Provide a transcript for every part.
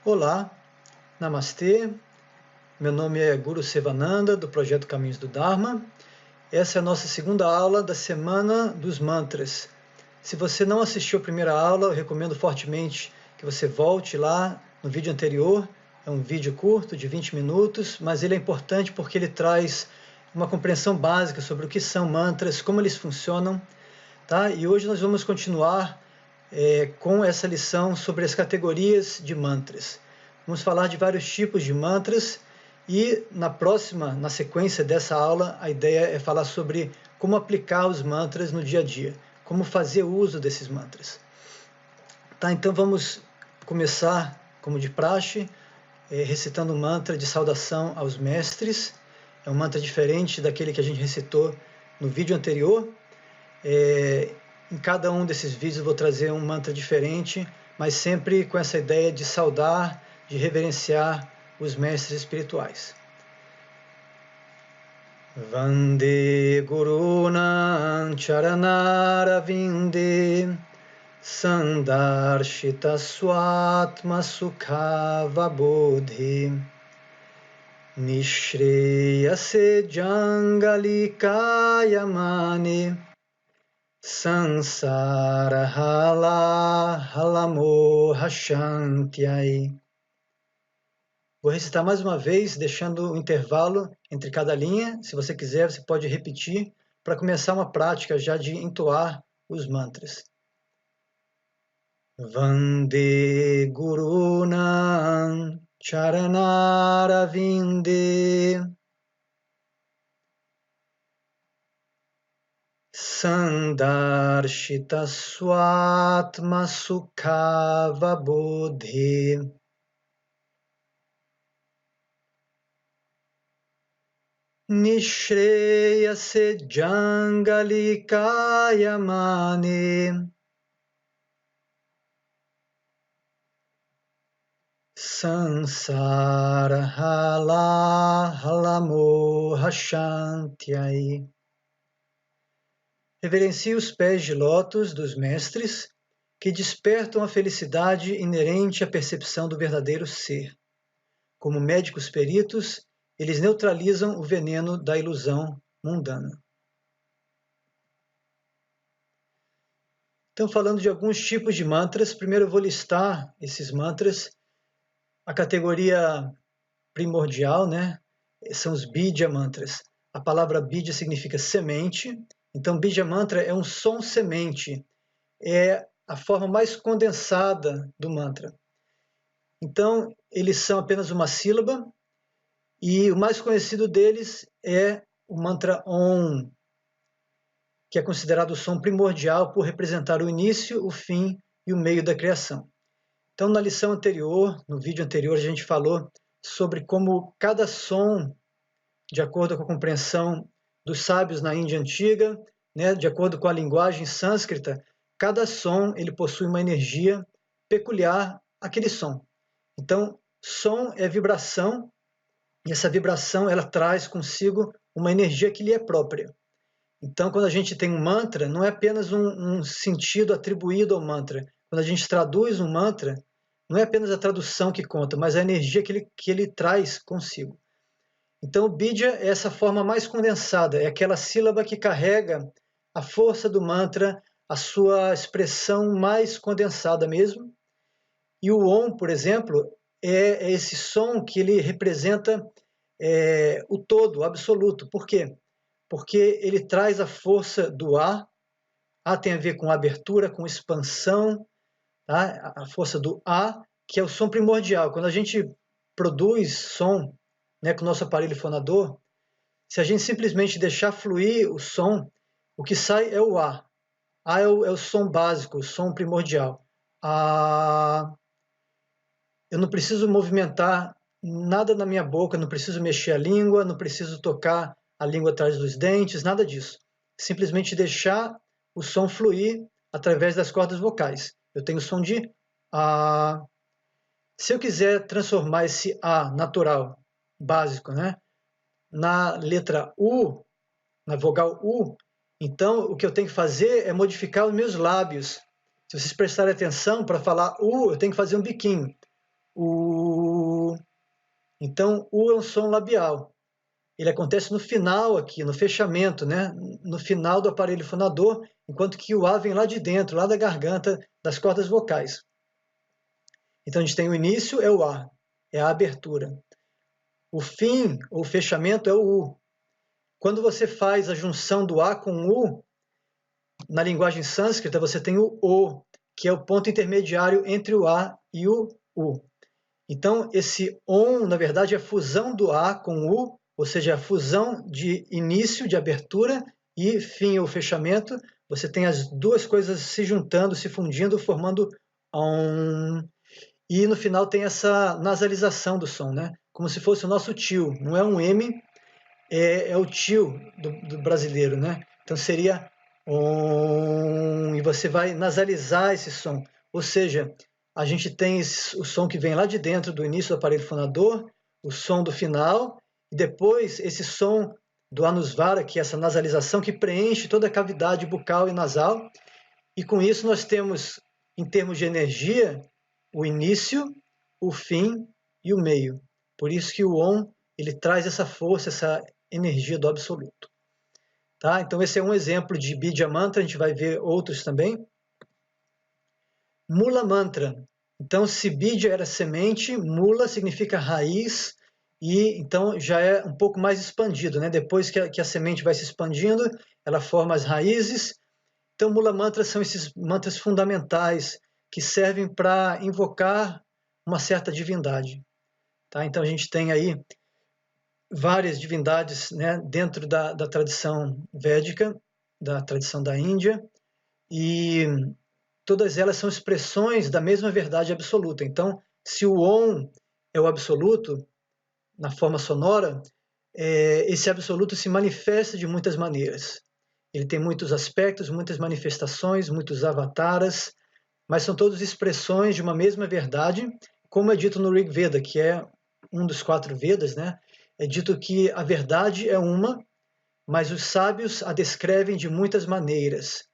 Olá, Namastê, meu nome é Guru Sevananda, do Projeto Caminhos do Dharma. Essa é a nossa segunda aula da Semana dos Mantras. Se você não assistiu a primeira aula, eu recomendo fortemente que você volte lá no vídeo anterior. É um vídeo curto, de 20 minutos, mas ele é importante porque ele traz uma compreensão básica sobre o que são mantras, como eles funcionam. Tá? E hoje nós vamos continuar com essa lição sobre as categorias de mantras. Vamos falar de vários tipos de mantras e na sequência dessa aula, a ideia é falar sobre como aplicar os mantras no dia a dia, como fazer uso desses mantras. Tá, então vamos começar, como de praxe, recitando um mantra de saudação aos mestres. É um mantra diferente daquele que a gente recitou no vídeo anterior. Em cada um desses vídeos eu vou trazer um mantra diferente, mas sempre com essa ideia de saudar, de reverenciar os mestres espirituais. Vande Gurunam Charanaravindeem Sandarshita Swatma Sukhava Bodhi Nishreyase Jangalikayamani Sansara Halamoha Shantyai. Vou recitar mais uma vez, deixando o intervalo entre cada linha. Se você quiser, você pode repetir para começar uma prática já de entoar os mantras. Vande Gurunam Charanaravindeem Sandarshita Swatma Sukhava Bodhi Nishreyase Jangalikayamani Sansara Halamoha Shantyai. Reverencie os pés de lótus dos mestres que despertam a felicidade inerente à percepção do verdadeiro ser. Como médicos peritos, eles neutralizam o veneno da ilusão mundana. Então, falando de alguns tipos de mantras, primeiro eu vou listar esses mantras. A categoria primordial, né, são os Bija mantras. A palavra Bija significa semente. Então, Bija mantra é um som semente. É a forma mais condensada do mantra. Então, eles são apenas uma sílaba. E o mais conhecido deles é o mantra Om, que é considerado o som primordial por representar o início, o fim e o meio da criação. Então, na lição anterior, no vídeo anterior, a gente falou sobre como cada som, de acordo com a compreensão dos sábios na Índia antiga, né, de acordo com a linguagem sânscrita, cada som ele possui uma energia peculiar àquele som. Então, som é vibração, e essa vibração ela traz consigo uma energia que lhe é própria. Então, quando a gente tem um mantra, não é apenas um sentido atribuído ao mantra. Quando a gente traduz um mantra, não é apenas a tradução que conta, mas a energia que ele traz consigo. Então, o Bija é essa forma mais condensada, é aquela sílaba que carrega a força do mantra, a sua expressão mais condensada mesmo. E o Om, por exemplo, é esse som que ele representa o todo, o absoluto. Por quê? Porque ele traz a força do A. A tem a ver com abertura, com expansão, tá? A força do A, que é o som primordial. Quando a gente produz som, né, com o nosso aparelho fonador, se a gente simplesmente deixar fluir o som, o que sai é o A. A é o som básico, o som primordial. Eu não preciso movimentar nada na minha boca, não preciso mexer a língua, não preciso tocar a língua atrás dos dentes, nada disso. Simplesmente deixar o som fluir através das cordas vocais. Eu tenho o som de A. Se eu quiser transformar esse A natural, básico, né, na letra U, na vogal U, então o que eu tenho que fazer é modificar os meus lábios. Se vocês prestarem atenção, para falar U, eu tenho que fazer um biquinho. U. Então, U é um som labial. Ele acontece no final aqui, no fechamento, né? No final do aparelho fonador, enquanto que o A vem lá de dentro, lá da garganta, das cordas vocais. Então, a gente tem o início, é o A, é a abertura. O fim, ou fechamento, é o U. Quando você faz a junção do A com o U, na linguagem sânscrita, você tem o O, que é o ponto intermediário entre o A e o U. Então, esse ON, na verdade, é a fusão do A com o U, ou seja, a fusão de início, de abertura e fim ou fechamento. Você tem as duas coisas se juntando, se fundindo, formando ON. E no final tem essa nasalização do som, né? Como se fosse o nosso tio. Não é um M, é o tio do brasileiro, né? Então seria ON, e você vai nasalizar esse som. Ou seja, a gente tem o som que vem lá de dentro do início do aparelho fonador, o som do final, e depois esse som do anusvara, que é essa nasalização que preenche toda a cavidade bucal e nasal. E com isso nós temos, em termos de energia, o início, o fim e o meio. Por isso que o ON, ele traz essa força, essa energia do absoluto. Tá? Então esse é um exemplo de Bidya Mantra, a gente vai ver outros também. Mula Mantra. Então, se Bidya era semente, Mula significa raiz, e então já é um pouco mais expandido, né? Depois que a semente vai se expandindo, ela forma as raízes. Então, Mula Mantras são esses mantras fundamentais que servem para invocar uma certa divindade. Tá? Então, a gente tem aí várias divindades, né, dentro da tradição védica, da tradição da Índia, e todas elas são expressões da mesma verdade absoluta. Então, se o Om é o absoluto, na forma sonora, esse absoluto se manifesta de muitas maneiras. Ele tem muitos aspectos, muitas manifestações, muitos avataras, mas são todas expressões de uma mesma verdade, como é dito no Rig Veda, que é um dos 4 Vedas, né? É dito que a verdade é uma, mas os sábios a descrevem de muitas maneiras.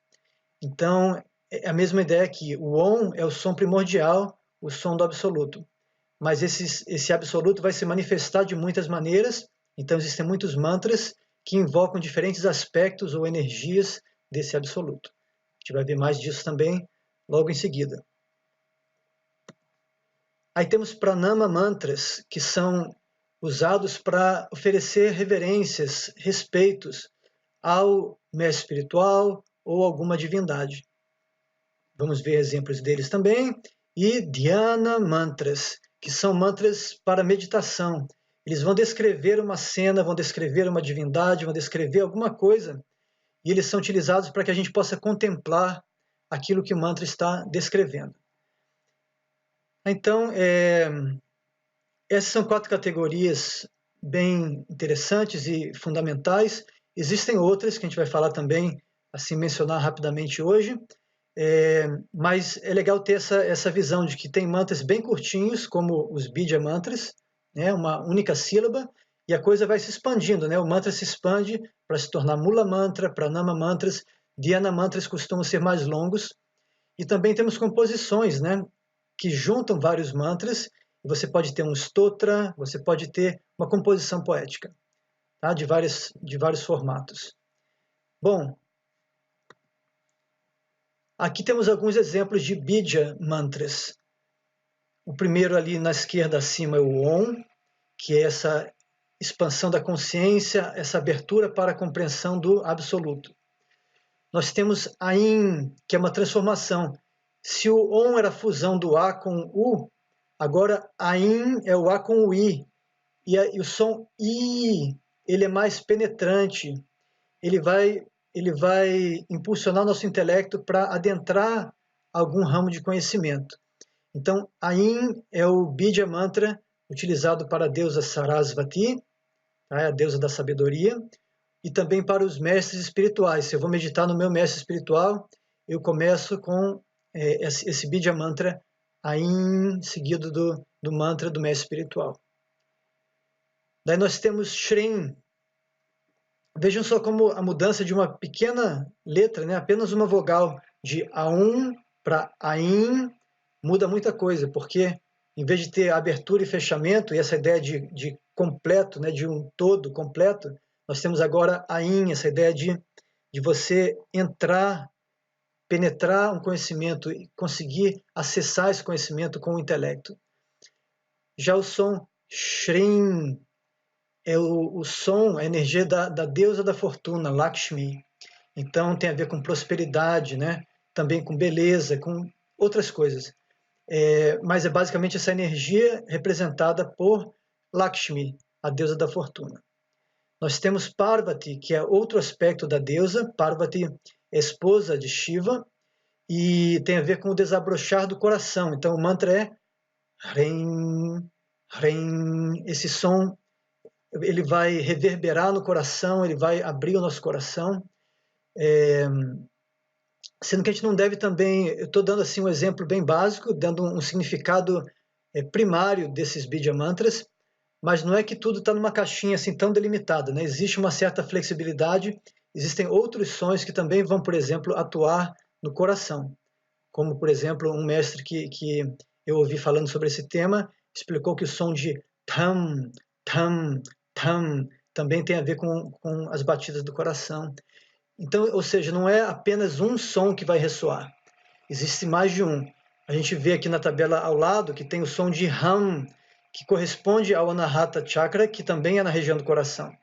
Então, é a mesma ideia aqui. O Om é o som primordial, o som do absoluto. Mas esse absoluto vai se manifestar de muitas maneiras, então existem muitos mantras que invocam diferentes aspectos ou energias desse absoluto. A gente vai ver mais disso também logo em seguida. Aí temos pranama mantras, que são usados para oferecer reverências, respeitos ao mestre espiritual ou alguma divindade. Vamos ver exemplos deles também. E dhyana mantras, que são mantras para meditação. Eles vão descrever uma cena, vão descrever uma divindade, vão descrever alguma coisa, e eles são utilizados para que a gente possa contemplar aquilo que o mantra está descrevendo. Então, essas são 4 categorias bem interessantes e fundamentais. Existem outras que a gente vai falar também, assim, mencionar rapidamente hoje, mas é legal ter essa visão de que tem mantras bem curtinhos, como os Bidya mantras, né, uma única sílaba, e a coisa vai se expandindo, né? O mantra se expande para se tornar Mula Mantra, Pranama Mantras, Dhyana Mantras costumam ser mais longos, e também temos composições, né, que juntam vários mantras, e você pode ter um stotra, você pode ter uma composição poética, tá? de vários formatos. Bom, aqui temos alguns exemplos de Bidya mantras. O primeiro ali na esquerda acima é o Om, que é essa expansão da consciência, essa abertura para a compreensão do absoluto. Nós temos Ain, que é uma transformação. Se o Om era a fusão do A com o U, agora Ain é o A com o I. E o som I, ele é mais penetrante. Ele vai impulsionar o nosso intelecto para adentrar algum ramo de conhecimento. Então, Ain é o Bidya mantra utilizado para a deusa Sarasvati, a deusa da sabedoria, e também para os mestres espirituais. Se eu vou meditar no meu mestre espiritual, eu começo com esse Bidya mantra Ain, seguido do mantra do mestre espiritual. Daí nós temos Shrim. Vejam só como a mudança de uma pequena letra, né, apenas uma vogal, de Aum para Ain, muda muita coisa, porque em vez de ter abertura e fechamento, e essa ideia de completo, né, de um todo completo, nós temos agora a in, essa ideia de você entrar, penetrar um conhecimento e conseguir acessar esse conhecimento com o intelecto. Já o som shrim é o som, a energia da deusa da fortuna, Lakshmi. Então tem a ver com prosperidade, né? Também com beleza, com outras coisas. Mas é basicamente essa energia representada por Lakshmi, a deusa da fortuna. Nós temos Parvati, que é outro aspecto da deusa. Parvati é esposa de Shiva e tem a ver com o desabrochar do coração. Então o mantra é Hrim, Hrim. Esse som ele vai reverberar no coração, ele vai abrir o nosso coração. Sendo que a gente não deve também, eu estou dando assim um exemplo bem básico, dando um significado primário desses Bidya Mantras, mas não é que tudo está numa caixinha assim tão delimitada, né? Existe uma certa flexibilidade, existem outros sons que também vão, por exemplo, atuar no coração, como, por exemplo, um mestre que eu ouvi falando sobre esse tema, explicou que o som de tam, tam, tam também tem a ver com as batidas do coração. Então, ou seja, não é apenas um som que vai ressoar, existe mais de um. A gente vê aqui na tabela ao lado que tem o som de Ham, que corresponde ao Anahata Chakra, que também é na região do coração.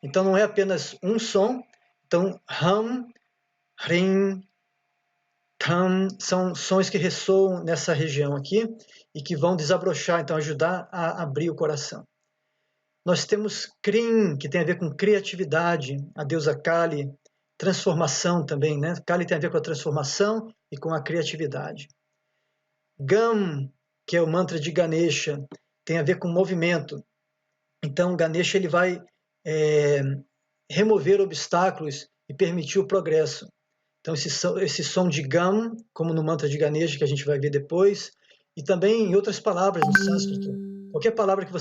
Então não é apenas um som, então Ham, Hrim, Tam são sons que ressoam nessa região aqui e que vão desabrochar, então ajudar a abrir o coração. Nós temos Krim, que tem a ver com criatividade, a deusa Kali, transformação também, né? Kali tem a ver com a transformação e com a criatividade. Gam, que é o mantra de Ganesha, tem a ver com movimento. Então, Ganesha ele vai remover obstáculos e permitir o progresso. Então, esse som de Gam, como no mantra de Ganesha, que a gente vai ver depois, e também em outras palavras no sânscrito. Qualquer palavra que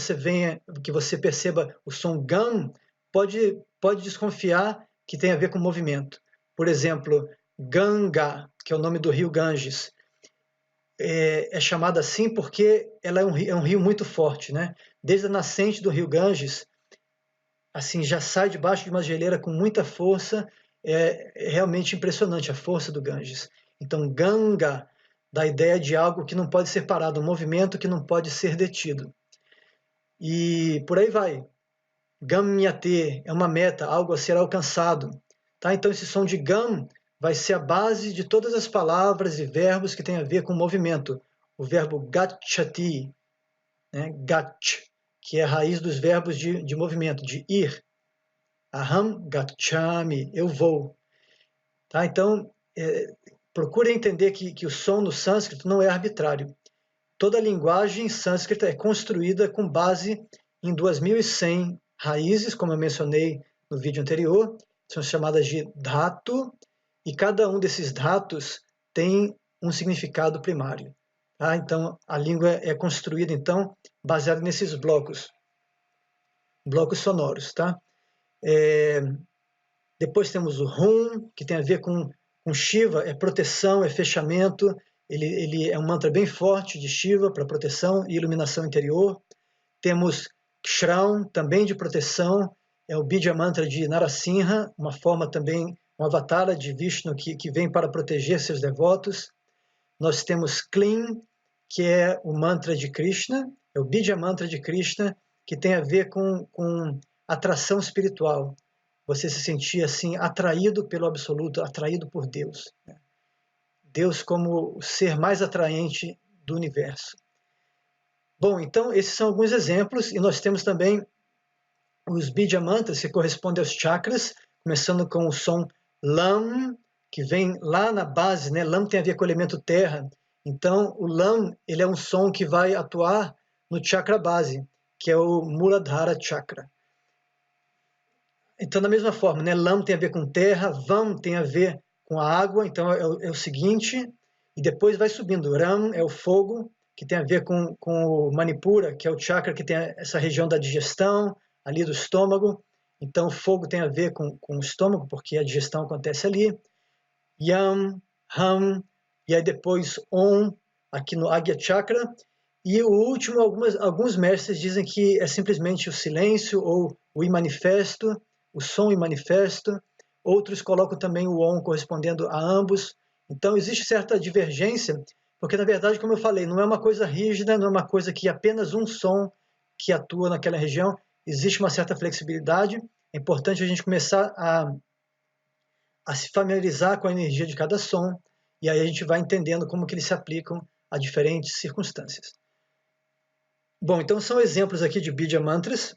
você perceba o som Gam, pode desconfiar que tem a ver com movimento. Por exemplo, Ganga, que é o nome do rio Ganges, é chamada assim porque ela é um rio muito forte, né? Desde a nascente do rio Ganges, assim, já sai debaixo de uma geleira com muita força, é realmente impressionante a força do Ganges. Então, Ganga dá a ideia de algo que não pode ser parado, um movimento que não pode ser detido. E por aí vai. Gamyate é uma meta, algo a ser alcançado. Tá? Então, esse som de Gam vai ser a base de todas as palavras e verbos que têm a ver com movimento. O verbo gachati, né? Gach, que é a raiz dos verbos de movimento, de ir. Aham gachami, eu vou. Tá? Então, procure entender que o som no sânscrito não é arbitrário. Toda a linguagem sânscrita é construída com base em 2.100 raízes, como eu mencionei no vídeo anterior, são chamadas de dhatu, e cada um desses dhatus tem um significado primário. Tá? Então, a língua é construída, então, baseada nesses blocos sonoros. Tá? Depois temos o Hum, que tem a ver com Shiva, é proteção, é fechamento, ele é um mantra bem forte de Shiva para proteção e iluminação interior. Temos Shraun, também de proteção, é o Bidya Mantra de Narasimha, uma forma também, um avatara de Vishnu que vem para proteger seus devotos. Nós temos Klim, que é o mantra de Krishna, é o Bidya Mantra de Krishna, que tem a ver com atração espiritual. Você se sentir assim atraído pelo absoluto, atraído por Deus. Deus como o ser mais atraente do universo. Bom, então esses são alguns exemplos e nós temos também os Bidya Mantras que correspondem aos chakras, começando com o som Lam, que vem lá na base, né? Lam tem a ver com o elemento terra. Então o Lam, ele é um som que vai atuar no chakra base, que é o Muladhara Chakra. Então, da mesma forma, né? Lam tem a ver com terra, Vam tem a ver com a água, então é o seguinte, e depois vai subindo. Ram é o fogo, que tem a ver com o Manipura, que é o chakra que tem essa região da digestão, ali do estômago. Então, o fogo tem a ver com o estômago, porque a digestão acontece ali. Yam, Ham, e aí depois Om, aqui no Agya Chakra. E o último, alguns mestres dizem que é simplesmente o silêncio ou o imanifesto, o som imanifesto. Outros colocam também o on correspondendo a ambos. Então existe certa divergência, porque na verdade, como eu falei, não é uma coisa rígida, não é uma coisa que apenas um som que atua naquela região. Existe uma certa flexibilidade. É importante a gente começar a se familiarizar com a energia de cada som, e aí a gente vai entendendo como que eles se aplicam a diferentes circunstâncias. Bom, então são exemplos aqui de Bidya Mantras.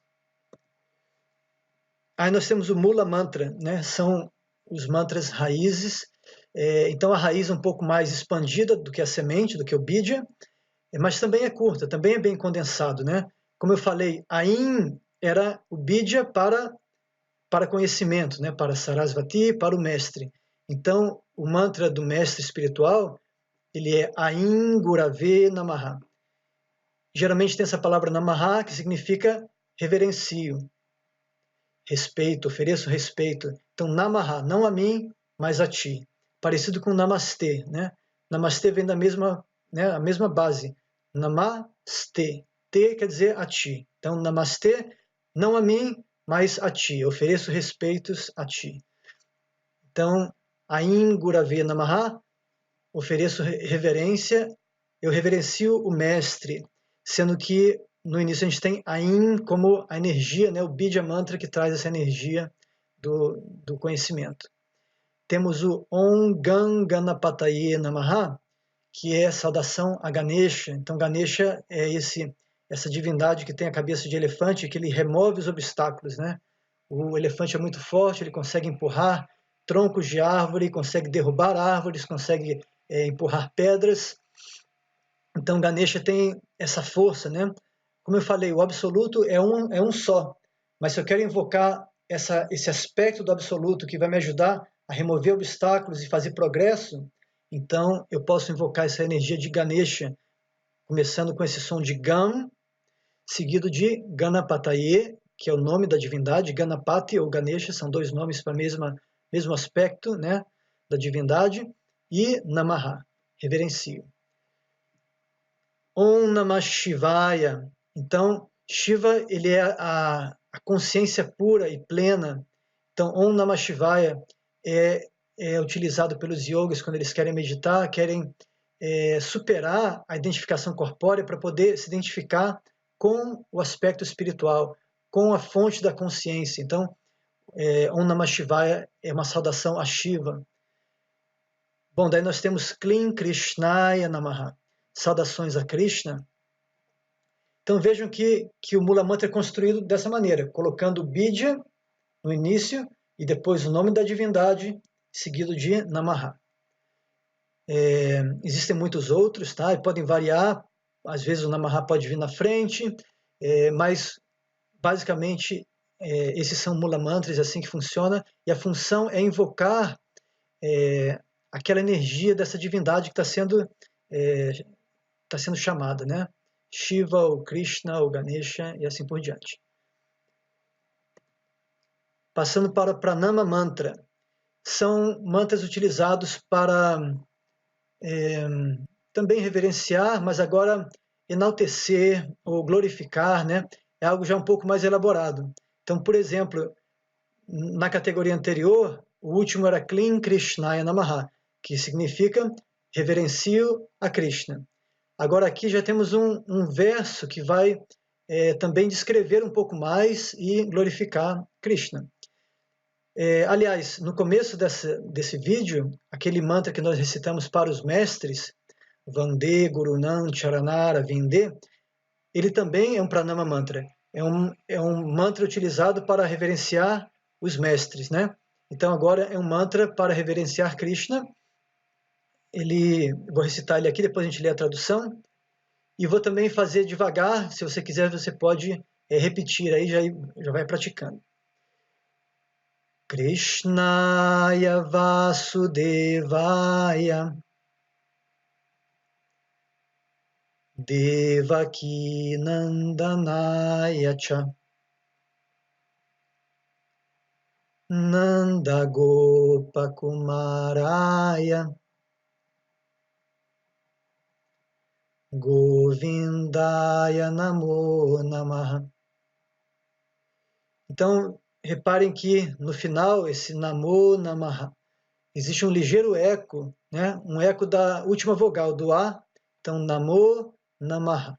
Aí nós temos o Mula Mantra, né? São os mantras raízes. Então a raiz é um pouco mais expandida do que a semente, do que o Bidya, mas também é curta, também é bem condensado, né? Como eu falei, Ain era o Bidya para conhecimento, né? Para Sarasvati, para o mestre. Então o mantra do mestre espiritual, ele é Ain Gurave Namaha. Geralmente tem essa palavra Namaha, que significa reverencio, respeito, ofereço respeito. Então, Namaha, não a mim, mas a ti. Parecido com Namastê, né? Namastê vem da mesma, né, a mesma base. Namastê. Te quer dizer a ti. Então, Namastê, não a mim, mas a ti. Ofereço respeitos a ti. Então, Ain Gurave Namaha, ofereço reverência, eu reverencio o mestre, sendo que no início a gente tem Ain como a energia, né, o Bidya Mantra que traz essa energia do conhecimento. Temos o Om Gam Ganapataye Namaha, que é a saudação a Ganesha. Então Ganesha é essa divindade que tem a cabeça de elefante, que ele remove os obstáculos, né? O elefante é muito forte, ele consegue empurrar troncos de árvore, consegue derrubar árvores, consegue empurrar pedras. Então Ganesha tem essa força, né? Como eu falei, o absoluto é um só, mas se eu quero invocar esse aspecto do absoluto que vai me ajudar a remover obstáculos e fazer progresso, então eu posso invocar essa energia de Ganesha, começando com esse som de Gam, seguido de Ganapataye, que é o nome da divindade. Ganapati ou Ganesha são dois nomes para o mesmo aspecto, né, da divindade, e Namaha, reverencio. Om Namah Shivaya. Então, Shiva, ele é a consciência pura e plena. Então, Om Namah Shivaya é utilizado pelos yogis quando eles querem meditar, querem superar a identificação corpórea para poder se identificar com o aspecto espiritual, com a fonte da consciência. Então, Om Namah Shivaya é uma saudação a Shiva. Bom, daí nós temos Klim Krishnaya Namaha, saudações a Krishna. Então vejam que o Mula Mantra é construído dessa maneira, colocando Bidya no início e depois o nome da divindade, seguido de Namaha. Existem muitos outros, tá? E podem variar, às vezes o Namaha pode vir na frente, mas basicamente esses são Mula Mantras, é assim que funciona, e a função é invocar aquela energia dessa divindade que está sendo chamada, né? Shiva, ou Krishna, ou Ganesha, e assim por diante. Passando para o Pranama Mantra. São mantras utilizados para também reverenciar, mas agora enaltecer ou glorificar, né? É algo já um pouco mais elaborado. Então, por exemplo, na categoria anterior, o último era Klim Krishnaya Namaha, que significa reverencio a Krishna. Agora aqui já temos um verso que vai também descrever um pouco mais e glorificar Krishna. Aliás, no começo desse vídeo, aquele mantra que nós recitamos para os mestres, Vande Gurunam Charanara Vinde, ele também é um Pranama Mantra. É um mantra utilizado para reverenciar os mestres, né? Então agora é um mantra para reverenciar Krishna. Vou recitar ele aqui, depois a gente lê a tradução. E vou também fazer devagar, se você quiser, você pode repetir aí, já vai praticando. Krishnaya Vasudevaya Devaki Nandanaya Cha Nanda Gopakumaraya Govindaya Namo Namaha. Então, reparem que no final, esse Namo Namaha, existe um ligeiro eco, né? Um eco da última vogal, do A. Então, Namo Namaha.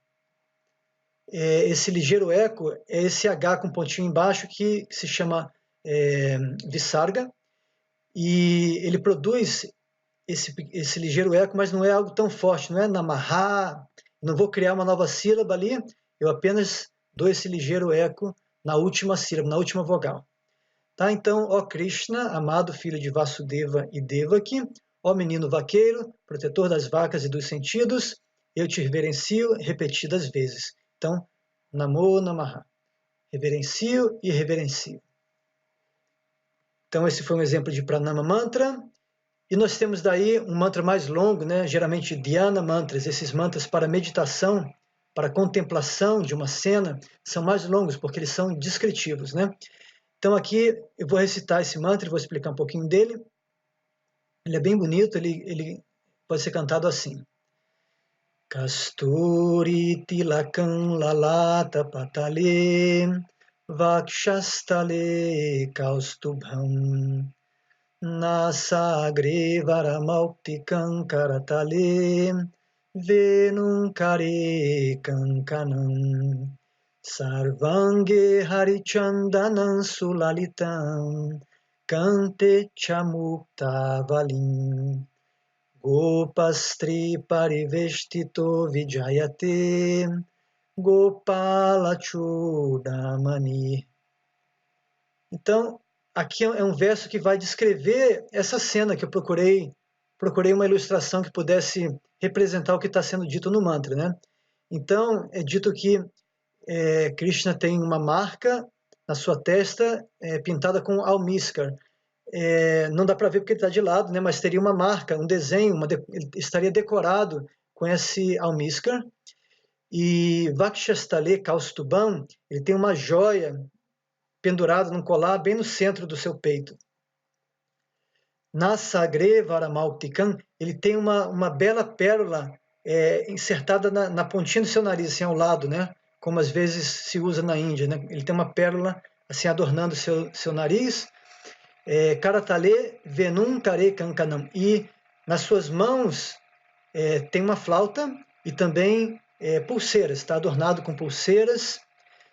Esse ligeiro eco é esse H com pontinho embaixo que se chama Visarga, e ele produz esse ligeiro eco, mas não é algo tão forte, não é Namaha, não vou criar uma nova sílaba ali, eu apenas dou esse ligeiro eco na última sílaba, na última vogal. Tá? Então, ó Krishna, amado filho de Vasudeva e Devaki, ó menino vaqueiro, protetor das vacas e dos sentidos, eu te reverencio repetidas vezes. Então, Namo Namaha. Reverencio e reverencio. Então, esse foi um exemplo de Pranama Mantra. E nós temos daí um mantra mais longo, né? Geralmente Dhyana Mantras, esses mantras para meditação, para contemplação de uma cena, são mais longos, porque eles são descritivos, né? Então aqui eu vou recitar esse mantra e vou explicar um pouquinho dele. Ele é bem bonito, ele pode ser cantado assim. Kasturi tilakam lalata patale vakshastale kaustubham Nasagre varamautikam karatale venum kare kankanam sarvange harichandanam sulalitam kante chamuktavalim gopastri parivestito vijayate gopalachudamani. Então, aqui é um verso que vai descrever essa cena que eu procurei uma ilustração que pudesse representar o que está sendo dito no mantra, né? Então, é dito que Krishna tem uma marca na sua testa pintada com almíscar. Não dá para ver porque ele está de lado, né? Mas teria uma marca, um desenho, ele estaria decorado com esse almíscar. E Vakshastale Kaustubam, ele tem uma joia pendurado num colar bem no centro do seu peito. Nasagre Varamautikam, ele tem uma bela pérola insertada na pontinha do seu nariz, assim ao lado, né? Como às vezes se usa na Índia, né? Ele tem uma pérola assim adornando seu nariz. Karatale Venum Kare Kankanam, e nas suas mãos tem uma flauta e também pulseiras, está adornado com pulseiras.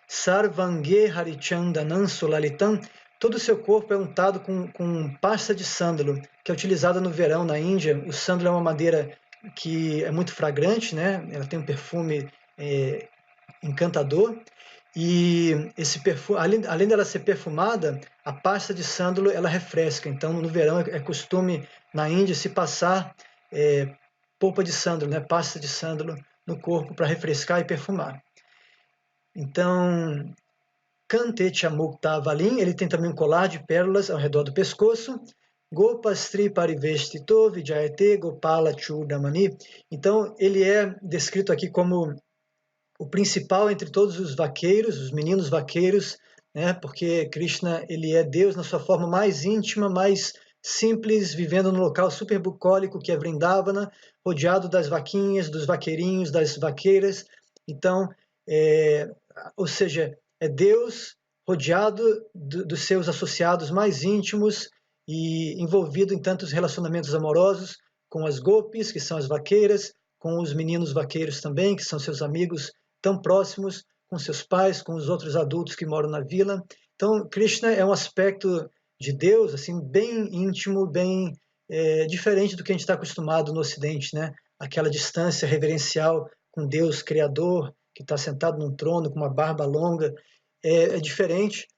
Sarvange Harichandanam Sulalitam, todo o seu corpo é untado com pasta de sândalo, que é utilizada no verão na Índia. O sândalo é uma madeira que é muito fragrante, né? Ela tem um perfume encantador, e esse perfume, além dela ser perfumada, a pasta de sândalo ela refresca. Então, no verão é costume na Índia se passar polpa de sândalo, né? Pasta de sândalo no corpo para refrescar e perfumar. Então, Kante Chamuktavalim, ele tem também um colar de pérolas ao redor do pescoço. Gopastri Parivestito Vijayate Gopala Chudamani. Então, ele é descrito aqui como o principal entre todos os vaqueiros, os meninos vaqueiros, né? Porque Krishna, ele é Deus na sua forma mais íntima, mais simples, vivendo num local super bucólico que é Vrindavana, rodeado das vaquinhas, dos vaqueirinhos, das vaqueiras. Então, ou seja, é Deus rodeado dos seus associados mais íntimos e envolvido em tantos relacionamentos amorosos com as gopis, que são as vaqueiras, com os meninos vaqueiros também, que são seus amigos tão próximos, com seus pais, com os outros adultos que moram na vila. Então, Krishna é um aspecto de Deus assim bem íntimo, bem diferente do que a gente está acostumado no Ocidente, né? Aquela distância reverencial com Deus Criador, que está sentado num trono com uma barba longa, é diferente.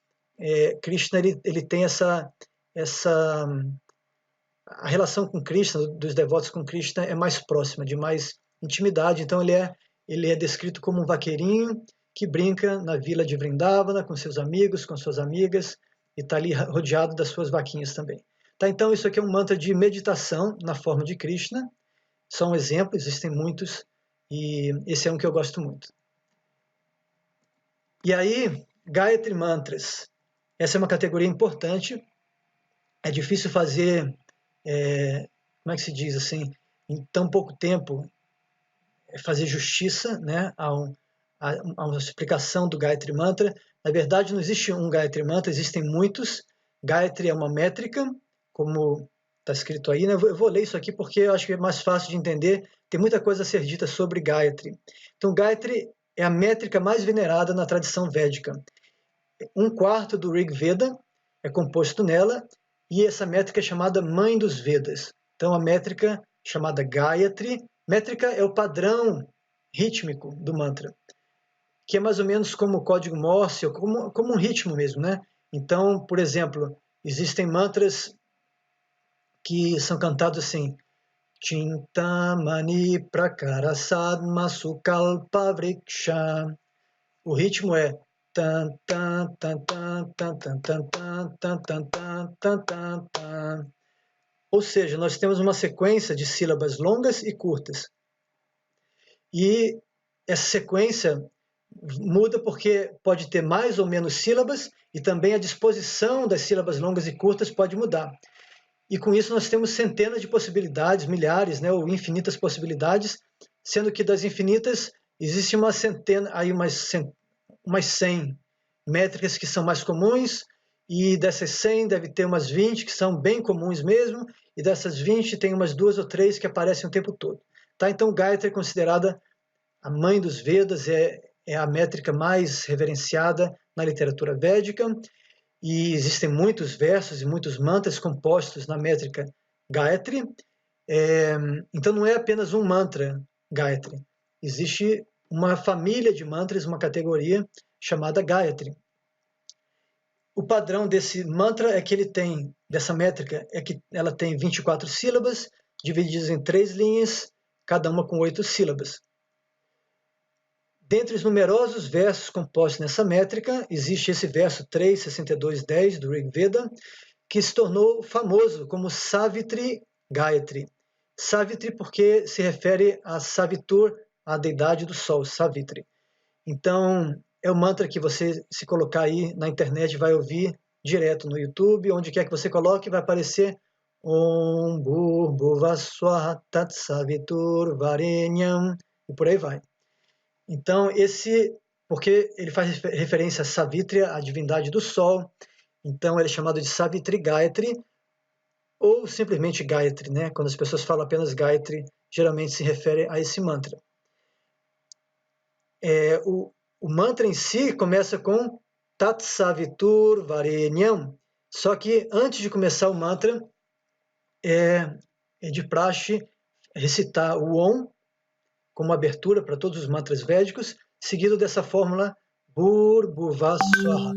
Krishna ele tem essa a relação com Krishna, dos devotos com Krishna, é mais próxima, de mais intimidade. Então ele é descrito como um vaqueirinho que brinca na vila de Vrindavana com seus amigos, com suas amigas, e está ali rodeado das suas vaquinhas também. Tá, então isso aqui é um mantra de meditação na forma de Krishna. Só um exemplo, existem muitos, e esse é um que eu gosto muito. E aí, Gayatri Mantras. Essa é uma categoria importante. É difícil fazer, como é que se diz assim, em tão pouco tempo, fazer justiça, né, a uma explicação do Gayatri Mantra. Na verdade, não existe um Gayatri Mantra, existem muitos. Gayatri é uma métrica, como está escrito aí, né? Eu vou ler isso aqui porque eu acho que é mais fácil de entender. Tem muita coisa a ser dita sobre Gayatri. Então, Gayatri é a métrica mais venerada na tradição védica. 1/4 do Rig Veda é composto nela, e essa métrica é chamada Mãe dos Vedas. Então, a métrica chamada Gayatri, métrica é o padrão rítmico do mantra, que é mais ou menos como o código Morse, ou como um ritmo mesmo, né? Então, por exemplo, existem mantras que são cantados assim: Chintamani Prakarasad Masukalpa Vriksha. O ritmo é tan tan tan tan tan tan tan tan tan tan tan tan tan. Ou seja, nós temos uma sequência de sílabas longas e curtas. E essa sequência muda porque pode ter mais ou menos sílabas, e também a disposição das sílabas longas e curtas pode mudar. E com isso nós temos centenas de possibilidades, milhares, né, ou infinitas possibilidades, sendo que das infinitas existe uma centena, aí umas 100 métricas que são mais comuns, e dessas 100 deve ter umas 20 que são bem comuns mesmo, e dessas 20 tem umas 2 ou 3 que aparecem o tempo todo. Tá? Então, Gayatri é considerada a mãe dos Vedas, é a métrica mais reverenciada na literatura védica, e existem muitos versos e muitos mantras compostos na métrica Gayatri. Então, não é apenas um mantra Gayatri. Existe uma família de mantras, uma categoria chamada Gayatri. O padrão desse mantra é que ele tem, dessa métrica, é que ela tem 24 sílabas, divididas em 3 linhas, cada uma com 8 sílabas. Dentre os numerosos versos compostos nessa métrica, existe esse verso 3.62.10 do Rig Veda, que se tornou famoso como Savitri Gayatri. Savitri porque se refere a Savitur, a deidade do sol, Savitri. Então, é um mantra que você, se colocar aí na internet, vai ouvir direto no YouTube, onde quer que você coloque, vai aparecer Om Bhurbuva Swaha Tat Savitur Varenyam, e por aí vai. Então, porque ele faz referência a Savitri, a divindade do sol, então ele é chamado de Savitri Gayatri, ou simplesmente Gayatri, né? Quando as pessoas falam apenas Gayatri, geralmente se refere a esse mantra. O mantra em si começa com Tat Savitur Varenyam, só que antes de começar o mantra, é de praxe recitar o Om como abertura para todos os mantras védicos, seguido dessa fórmula Bhurbuva-swaha,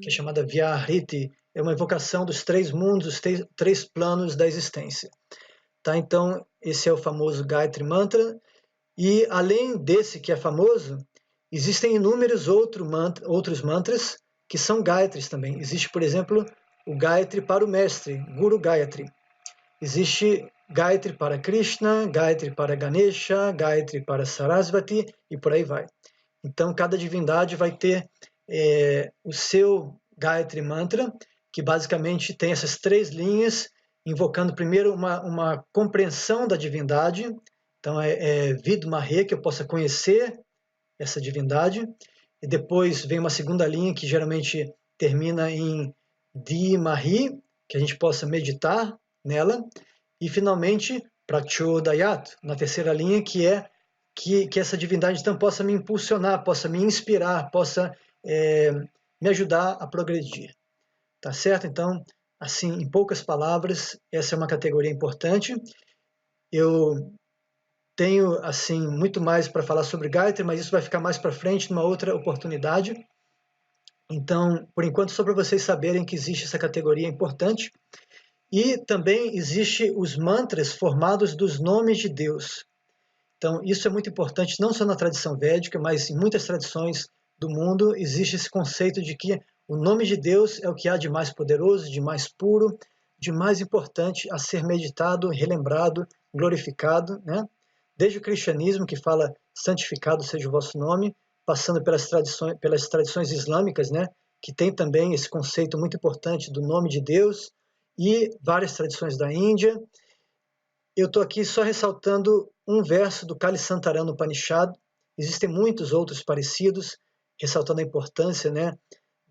que é chamada Vyahriti, é uma invocação dos 3 mundos, os 3 planos da existência. Tá? Então, esse é o famoso Gayatri Mantra, e além desse que é famoso, existem inúmeros outros mantras que são Gayatris também. Existe, por exemplo, o Gayatri para o mestre, Guru Gayatri. Existe Gayatri para Krishna, Gayatri para Ganesha, Gayatri para Sarasvati, e por aí vai. Então, cada divindade vai ter o seu Gayatri Mantra, que basicamente tem essas 3 linhas, invocando primeiro uma compreensão da divindade. Então, Vidmahe, que eu possa conhecer essa divindade. E depois vem uma segunda linha, que geralmente termina em Dhimahi, que a gente possa meditar nela. E, finalmente, Prachodayat, na terceira linha, que é que essa divindade então possa me impulsionar, possa me inspirar, possa me ajudar a progredir. Tá certo? Então, assim, em poucas palavras, essa é uma categoria importante. Eu tenho, assim, muito mais para falar sobre Gayatri, mas isso vai ficar mais para frente, numa outra oportunidade. Então, por enquanto, só para vocês saberem que existe essa categoria importante. E também existe os mantras formados dos nomes de Deus. Então, isso é muito importante, não só na tradição védica, mas em muitas tradições do mundo existe esse conceito de que o nome de Deus é o que há de mais poderoso, de mais puro, de mais importante a ser meditado, relembrado, glorificado, né? Desde o cristianismo, que fala santificado seja o vosso nome, passando pelas tradições islâmicas, né? Que tem também esse conceito muito importante do nome de Deus, e várias tradições da Índia. Eu estou aqui só ressaltando um verso do Kali Santarana Upanishad. Existem muitos outros parecidos, ressaltando a importância, né,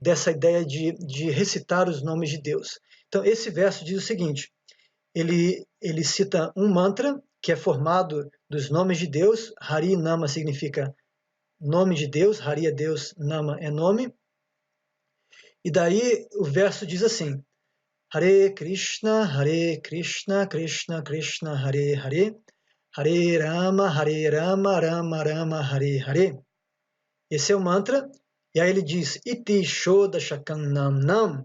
dessa ideia de recitar os nomes de Deus. Então, esse verso diz o seguinte, ele cita um mantra que é formado dos nomes de Deus. Hari Nama significa nome de Deus, Hari é Deus, Nama é nome. E daí o verso diz assim, Hare Krishna, Krishna Krishna, Hare Hare, Hare Rama, Rama Rama, Hare Hare. Esse é o mantra. E aí ele diz, Iti Shoda Shakam Nam Nam.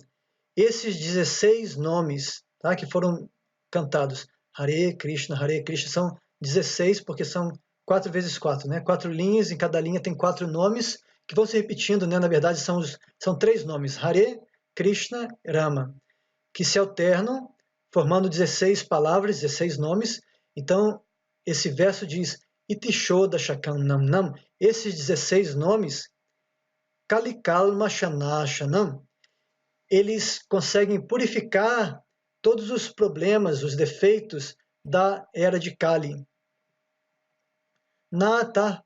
Esses 16 nomes, tá, que foram cantados, Hare Krishna, são 16 porque são 4 vezes 4, né? 4 linhas, em cada linha tem 4 nomes que vão se repetindo, né? Na verdade são 3 nomes, Hare, Krishna, Rama, que se alternam, formando 16 palavras, 16 nomes. Então, esse verso diz, Iti Shoda Shakam Nam Nam, esses 16 nomes, Kalikalma Shanashanam, eles conseguem purificar todos os problemas, os defeitos da era de Kali. Nata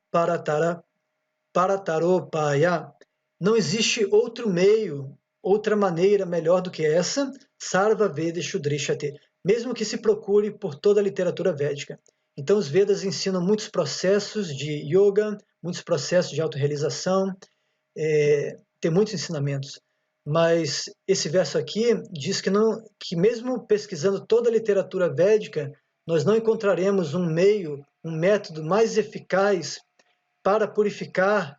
Parataropaya. Não existe outro meio, outra maneira melhor do que essa, Sarva Veda Shudrishate, mesmo que se procure por toda a literatura védica. Então, os Vedas ensinam muitos processos de yoga, muitos processos de autorrealização, tem muitos ensinamentos. Mas esse verso aqui diz que mesmo pesquisando toda a literatura védica, nós não encontraremos um meio, um método mais eficaz para purificar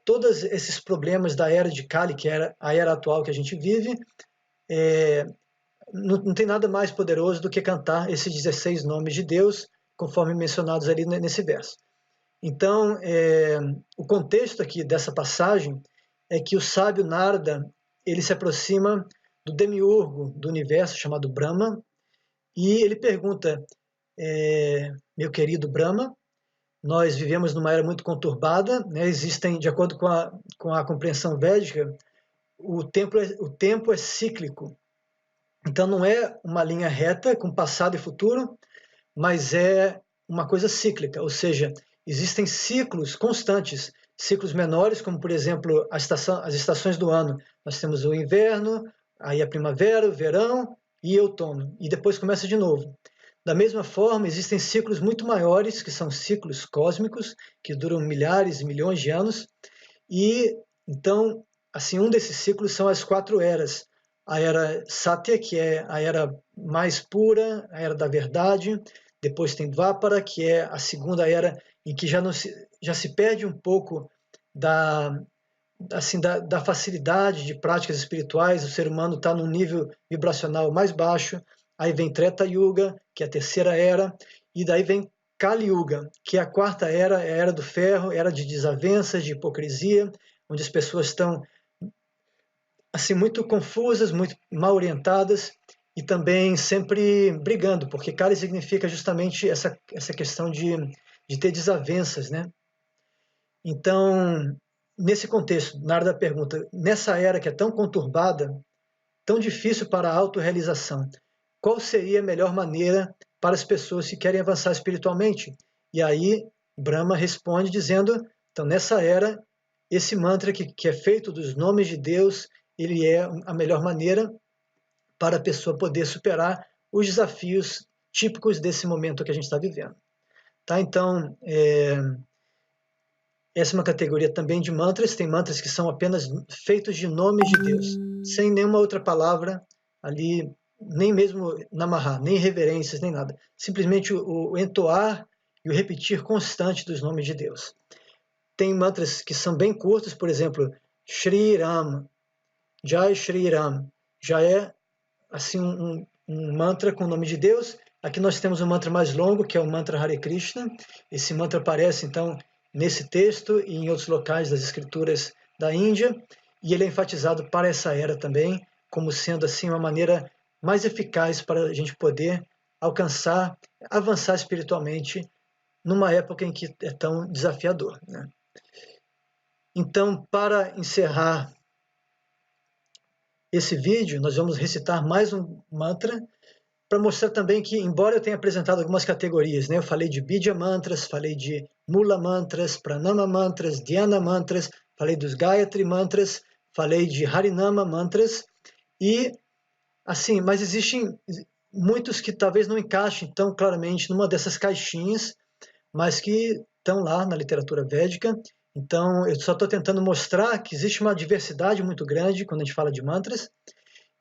todos esses problemas da era de Kali, que era a era atual que a gente vive. Não tem nada mais poderoso do que cantar esses 16 nomes de Deus, conforme mencionados ali nesse verso. Então, o contexto aqui dessa passagem é que o sábio Narada, ele se aproxima do demiurgo do universo, chamado Brahma, e ele pergunta, meu querido Brahma, nós vivemos numa era muito conturbada, né? Existem, de acordo com a compreensão védica, o tempo é cíclico. Então não é uma linha reta com passado e futuro, mas é uma coisa cíclica, ou seja, existem ciclos constantes, ciclos menores, como por exemplo as estações do ano. Nós temos o inverno, aí a primavera, o verão e outono, e depois começa de novo. Da mesma forma, existem ciclos muito maiores, que são ciclos cósmicos, que duram milhares e milhões de anos, e então, assim, um desses ciclos são as 4 eras. A era Satya, que é a era mais pura, a era da verdade. Depois tem Dvapara, que é a segunda era em que já se perde um pouco da facilidade de práticas espirituais, o ser humano está num nível vibracional mais baixo. Aí vem Treta Yuga, que é a terceira era, e daí vem Kali Yuga, que é a quarta era, é a era do ferro, era de desavenças, de hipocrisia, onde as pessoas estão assim muito confusas, muito mal orientadas e também sempre brigando, porque Kali significa justamente essa questão de ter desavenças, né? Então, nesse contexto, Narada pergunta, nessa era que é tão conturbada, tão difícil para a autorrealização, qual seria a melhor maneira para as pessoas que querem avançar espiritualmente? E aí, Brahma responde dizendo, então nessa era, esse mantra que é feito dos nomes de Deus, ele é a melhor maneira para a pessoa poder superar os desafios típicos desse momento que a gente está vivendo. Tá? Então, essa é uma categoria também de mantras. Tem mantras que são apenas feitos de nomes de Deus, sem nenhuma outra palavra ali, nem mesmo namaha, nem reverências, nem nada. Simplesmente o entoar e o repetir constante dos nomes de Deus. Tem mantras que são bem curtos, por exemplo, Shri Ram, Jai Shri Ram, já é assim um mantra com o nome de Deus. Aqui nós temos um mantra mais longo, que é o mantra Hare Krishna. Esse mantra aparece, então, nesse texto e em outros locais das escrituras da Índia, e ele é enfatizado para essa era também, como sendo assim uma maneira mais eficaz para a gente poder alcançar, avançar espiritualmente numa época em que é tão desafiador, né? Então, para encerrar esse vídeo, nós vamos recitar mais um mantra para mostrar também que, embora eu tenha apresentado algumas categorias, né, eu falei de Bidya Mantras, falei de Mula Mantras, Pranama Mantras, Dhyana Mantras, falei dos Gayatri Mantras, falei de Harinama Mantras, e assim, mas existem muitos que talvez não encaixem tão claramente numa dessas caixinhas, mas que estão lá na literatura védica. Então, eu só estou tentando mostrar que existe uma diversidade muito grande quando a gente fala de mantras.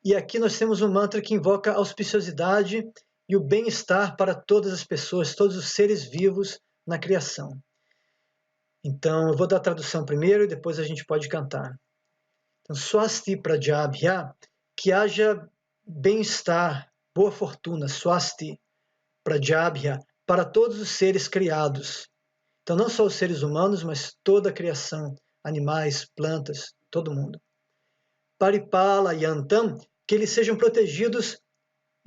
E aqui nós temos um mantra que invoca a auspiciosidade e o bem-estar para todas as pessoas, todos os seres vivos na criação. Então, eu vou dar a tradução primeiro e depois a gente pode cantar. Então, Swasti Prajabhya, que haja bem-estar, boa fortuna, Swasti Prajabhya, para todos os seres criados. Então, não só os seres humanos, mas toda a criação, animais, plantas, todo mundo. Paripala Yantam, que eles sejam protegidos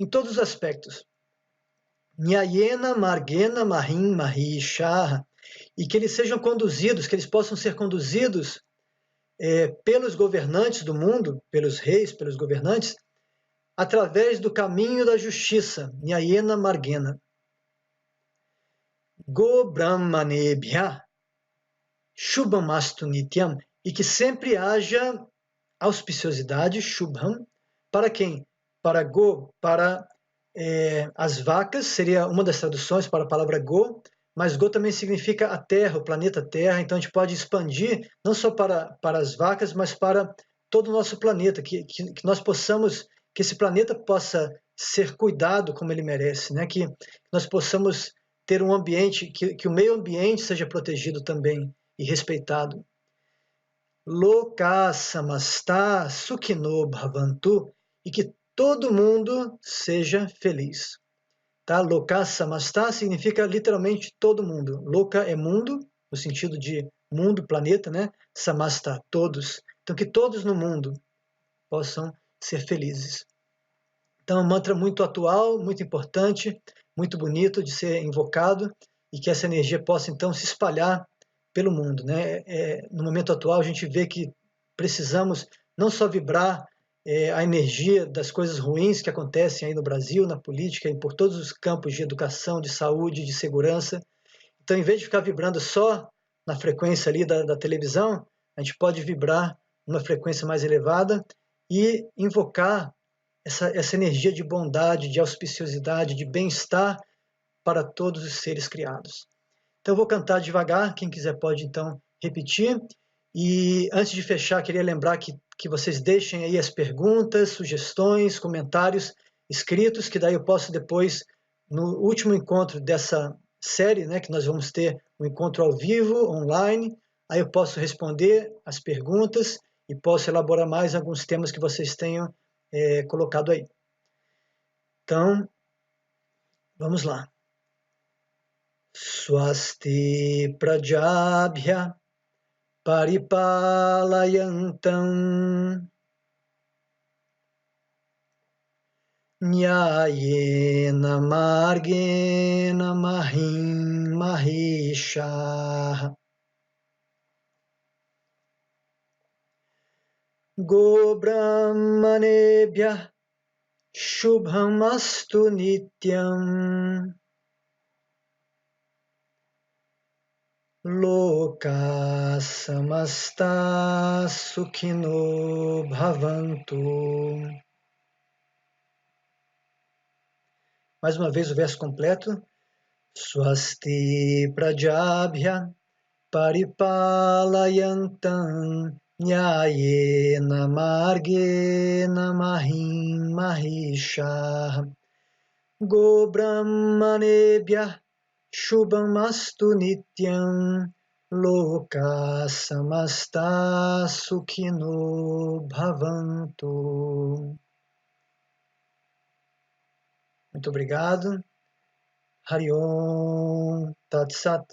em todos os aspectos. Nyayena Margena Mahim Mahishaha, e que eles sejam conduzidos, que eles possam ser conduzidos pelos governantes do mundo, pelos reis, pelos governantes, através do caminho da justiça, Nyayena Margena. Go Brahmanebhya Shubhamastu Nityam, e que sempre haja auspiciosidade, Shubham, para quem? Para Go, para as vacas, seria uma das traduções para a palavra Go, mas Go também significa a Terra, o planeta Terra, então a gente pode expandir não só para as vacas, mas para todo o nosso planeta, que nós possamos, que esse planeta possa ser cuidado como ele merece, né? Que nós possamos ter um ambiente, que o meio ambiente seja protegido também e respeitado. Loka samasta sukhino bhavantu, e que todo mundo seja feliz. Tá? Loka samasta significa literalmente todo mundo. Loka é mundo, no sentido de mundo, planeta, né? Samasta, todos. Então que todos no mundo possam ser felizes. Então é um mantra muito atual, muito importante, muito bonito de ser invocado, e que essa energia possa então se espalhar pelo mundo, né? No momento atual a gente vê que precisamos não só vibrar a energia das coisas ruins que acontecem aí no Brasil, na política e por todos os campos de educação, de saúde, de segurança. Então, em vez de ficar vibrando só na frequência ali da televisão, a gente pode vibrar numa frequência mais elevada e invocar essa energia de bondade, de auspiciosidade, de bem-estar para todos os seres criados. Então eu vou cantar devagar, quem quiser pode então repetir. E antes de fechar, queria lembrar que vocês deixem aí as perguntas, sugestões, comentários escritos, que daí eu posso depois, no último encontro dessa série, né, que nós vamos ter um encontro ao vivo, online, aí eu posso responder as perguntas e posso elaborar mais alguns temas que vocês tenham colocado aí. Então, vamos lá. Swasti Prajabhya Paripalayantam Nyayena Margena Mahim Mahishaha Go Brahmanebhya Shubhamastu Nityam Loka samasta sukhino bhavantu. Mais uma vez o verso completo. Swasti Prajabhya Paripalayantam Nyayena Margena Mahim Mahishaha Go Brahmanebhya Shubhamastu Nityam Loka samasta sukhino bhavantu. Muito obrigado. Hari Om Tat Sat.